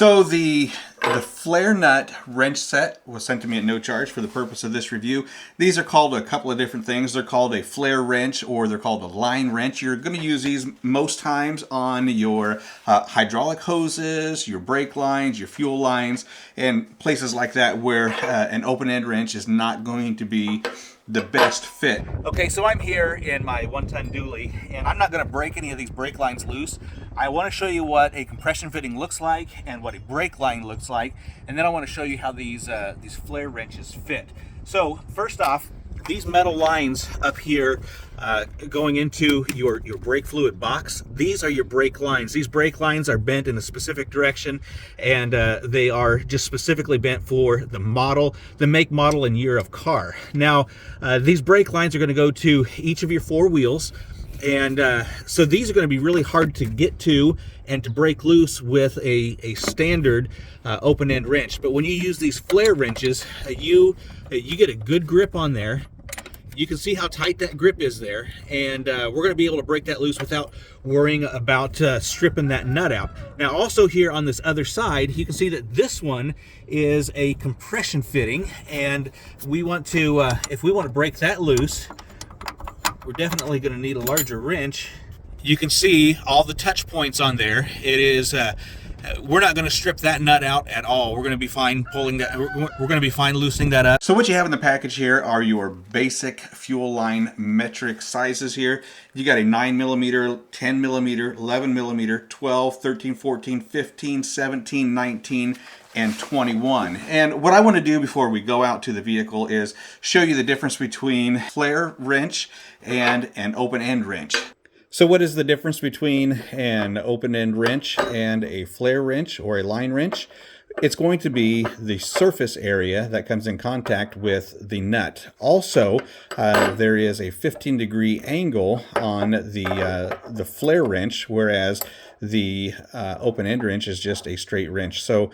So the flare nut wrench set was sent to me at no charge for the purpose of this review. These are called a couple of different things. They're called a flare wrench, or they're called a line wrench. You're going to use these most times on your hydraulic hoses, your brake lines, your fuel lines, and places like that where an open-end wrench is not going to be the best fit. Okay, so I'm here in my 1-ton dually, and I'm not going to break any of these brake lines loose. I want to show you what a compression fitting looks like and what a brake line looks like, and then I want to show you how these flare wrenches fit. So first off, these metal lines up here going into your brake fluid box, these are your brake lines. These brake lines are bent in a specific direction, and they are just specifically bent for the model, the make, model, and year of car. Now, these brake lines are going to go to each of your 4 wheels, and so these are going to be really hard to get to and to break loose with a standard open-end wrench. But when you use these flare wrenches, you get a good grip on there. You can see how tight that grip is there, and we're going to be able to break that loose without worrying about stripping that nut out. Now also here on this other side, you can see that this one is a compression fitting, and we want to, if we want to break that loose, we're definitely going to need a larger wrench. You can see all the touch points on there. It is we're not going to strip that nut out at all. We're going to be fine pulling that. We're going to be fine loosening that up. So what you have in the package here are your basic fuel line metric sizes here. You got a 9mm, 10mm, 11mm, 12, 13, 14, 15, 17, 19, and 21. And what I want to do before we go out to the vehicle is show you the difference between flare wrench and an open-end wrench. So what is the difference between an open-end wrench and a flare wrench or a line wrench? It's going to be the surface area that comes in contact with the nut. Also, there is a 15-degree angle on the flare wrench, whereas the open-end wrench is just a straight wrench. So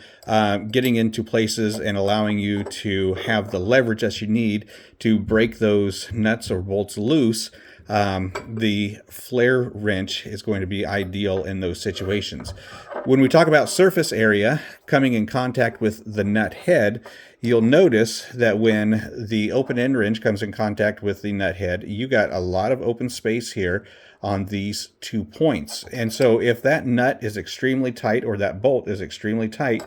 getting into places and allowing you to have the leverage that you need to break those nuts or bolts loose, the flare wrench is going to be ideal in those situations. When we talk about surface area coming in contact with the nut head, you'll notice that when the open-end wrench comes in contact with the nut head, you got a lot of open space here on these 2 points. And so if that nut is extremely tight or that bolt is extremely tight,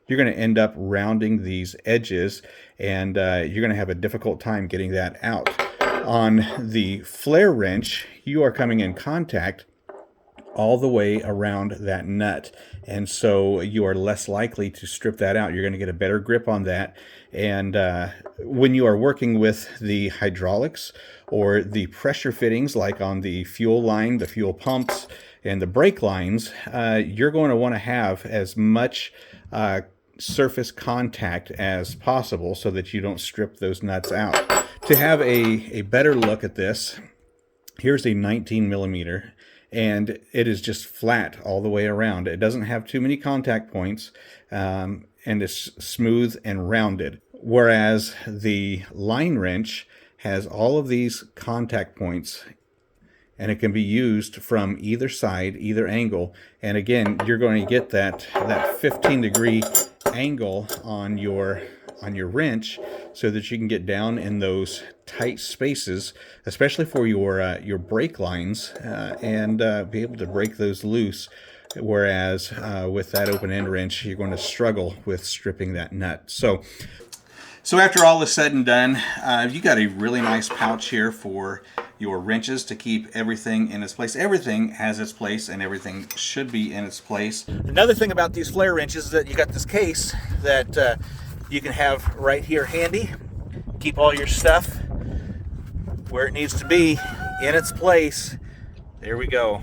you're going to end up rounding these edges, and you're going to have a difficult time getting that out. On the flare wrench, you are coming in contact all the way around that nut, and so you are less likely to strip that out. You're going to get a better grip on that, and when you are working with the hydraulics or the pressure fittings, like on the fuel line, the fuel pumps, and the brake lines, you're going to want to have as much surface contact as possible so that you don't strip those nuts out. To have a better look at this, here's a 19mm, and it is just flat all the way around. It doesn't have too many contact points, and it's smooth and rounded. Whereas the line wrench has all of these contact points, and it can be used from either side, either angle. And again, you're going to get that 15-degree angle on your wrench so that you can get down in those tight spaces, especially for your brake lines, and be able to break those loose. Whereas with that open-end wrench, you're going to struggle with stripping that nut. So after all is said and done, you got a really nice pouch here for your wrenches to keep everything in its place. Everything has its place, and everything should be in its place. Another thing about these flare wrenches is that you got this case that you can have right here handy. Keep all your stuff where it needs to be in its place. There we go.